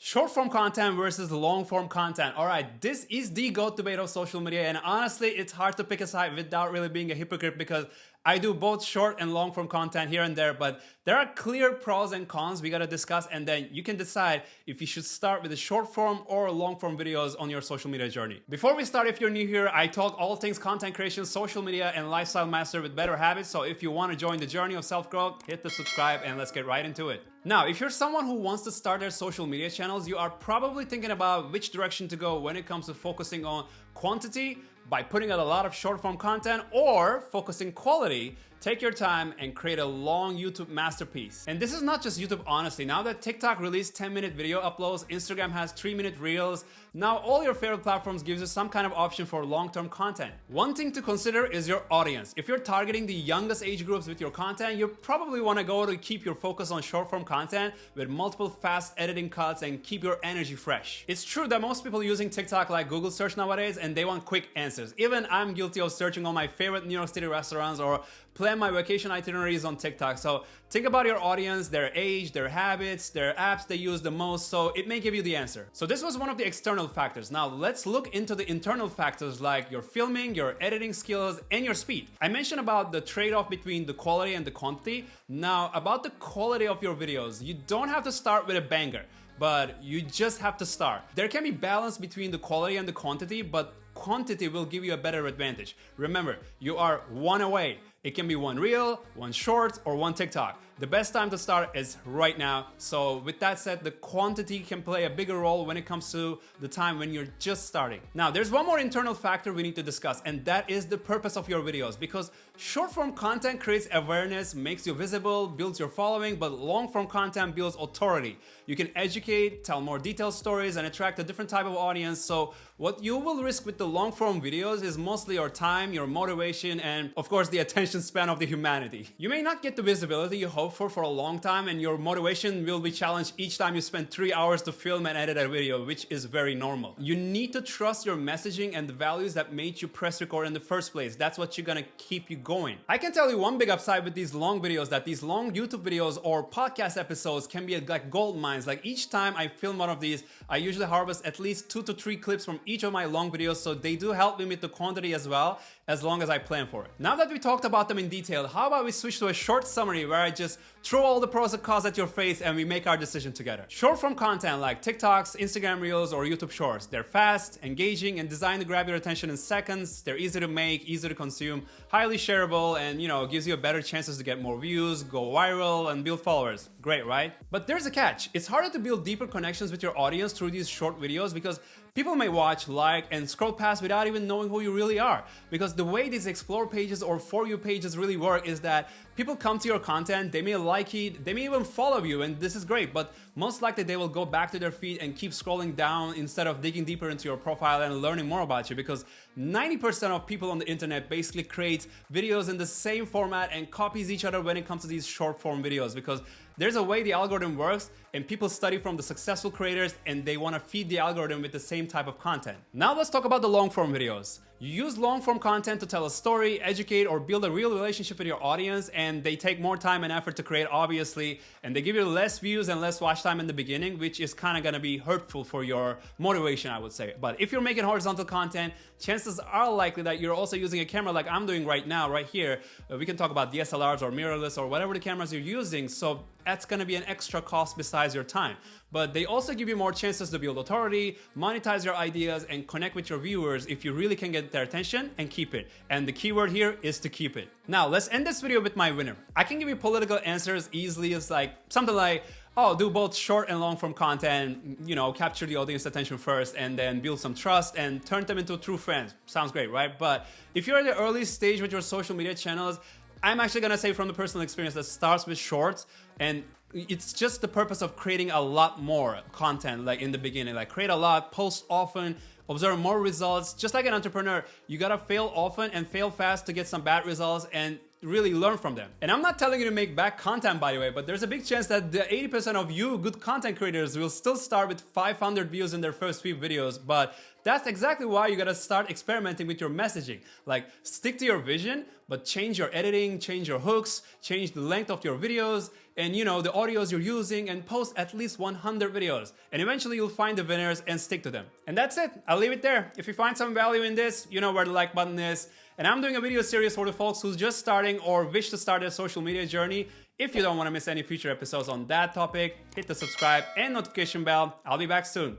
Short form content versus long form content. Alright, this is the GOAT debate of social media, and honestly, it's hard to pick a side without really being a hypocrite because I do both short and long form content here and there, but there are clear pros and cons we gotta discuss, and then you can decide if you should start with the short form or long form videos on your social media journey. Before we start, if you're new here, I talk all things content creation, social media, and lifestyle master with better habits, so if you want to join the journey of self-growth, hit the subscribe and let's get right into it. Now, if you're someone who wants to start their social media channels, you are probably thinking about which direction to go when it comes to focusing on quantity by putting out a lot of short form content or focusing quality. Take your time and create a long YouTube masterpiece. And this is not just YouTube, honestly. Now that TikTok released 10-minute video uploads, Instagram has 3-minute reels, now all your favorite platforms gives you some kind of option for long-term content. One thing to consider is your audience. If you're targeting the youngest age groups with your content, you probably want to go to keep your focus on short-form content with multiple fast editing cuts and keep your energy fresh. It's true that most people using TikTok like Google search nowadays and they want quick answers. Even I'm guilty of searching all my favorite New York City restaurants or plan my vacation itineraries on TikTok. So think about your audience, their age, their habits, their apps they use the most, so it may give you the answer. So this was one of the external factors. Now let's look into the internal factors like your filming, your editing skills, and your speed. I mentioned about the trade-off between the quality and the quantity. Now about the quality of your videos, you don't have to start with a banger, but you just have to start. There can be balance between the quality and the quantity, but quantity will give you a better advantage. Remember, you are one away. It can be one reel, one short, or one TikTok. The best time to start is right now. So with that said, the quantity can play a bigger role when it comes to the time when you're just starting. Now, there's one more internal factor we need to discuss, and that is the purpose of your videos, because short form content creates awareness, makes you visible, builds your following, but long form content builds authority. You can educate, tell more detailed stories, and attract a different type of audience. So what you will risk with the long form videos is mostly your time, your motivation, and of course the attention span of the humanity. You may not get the visibility you hope for a long time, and your motivation will be challenged each time you spend 3 hours to film and edit a video, which is very normal. You need to trust your messaging and the values that made you press record in the first place. That's what's gonna keep you going. I can tell you one big upside with these long videos, that these long YouTube videos or podcast episodes can be like gold mines. Like each time I film one of these, I usually harvest at least 2 to 3 clips from each of my long videos, so they do help me with the quantity as well, as long as I plan for it. Now that we talked about them in detail, how about we switch to a short summary where I just throw all the pros and cons at your face and we make our decision together. Short form content like TikToks, Instagram Reels, or YouTube Shorts. They're fast, engaging, and designed to grab your attention in seconds. They're easy to make, easy to consume, highly shareable, and gives you a better chances to get more views, go viral, and build followers. Great, right? But there's a catch. It's harder to build deeper connections with your audience through these short videos because people may watch, like, and scroll past without even knowing who you really are. Because the way these explore pages or For You pages really work is that people come to your content, they may like it, they may even follow you, and this is great, but most likely they will go back to their feed and keep scrolling down instead of digging deeper into your profile and learning more about you, because 90% of people on the internet basically create videos in the same format and copies each other when it comes to these short form videos, because there's a way the algorithm works and people study from the successful creators and they want to feed the algorithm with the same type of content. Now let's talk about the long form videos. You use long form content to tell a story, educate, or build a real relationship with your audience, and they take more time and effort to create, obviously, and they give you less views and less watch time in the beginning, which is kind of going to be hurtful for your motivation, I would say. But if you're making horizontal content, chances are likely that you're also using a camera like I'm doing right now, right here. We can talk about DSLRs or mirrorless or whatever the cameras you're using, so that's going to be an extra cost besides your time. But they also give you more chances to build authority, monetize your ideas, and connect with your viewers if you really can get their attention and keep it. And the keyword here is to keep it. Now, let's end this video with my winner. I can give you political answers easily. It's like something like, oh, do both short and long form content, capture the audience attention first and then build some trust and turn them into true friends. Sounds great, right? But if you're at the early stage with your social media channels, I'm actually gonna say from the personal experience that starts with shorts, and it's just the purpose of creating a lot more content, like in the beginning, like create a lot, post often, observe more results. Just like an entrepreneur, you gotta fail often and fail fast to get some bad results and really learn from them. And I'm not telling you to make bad content, by the way, but there's a big chance that the 80% of you good content creators will still start with 500 views in their first few videos, but that's exactly why you gotta start experimenting with your messaging. Like, stick to your vision, but change your editing, change your hooks, change the length of your videos, and you know, the audios you're using, and post at least 100 videos. And eventually you'll find the winners and stick to them. And that's it. I'll leave it there. If you find some value in this, you know where the like button is. And I'm doing a video series for the folks who's just starting or wish to start their social media journey. If you don't want to miss any future episodes on that topic, hit the subscribe and notification bell. I'll be back soon.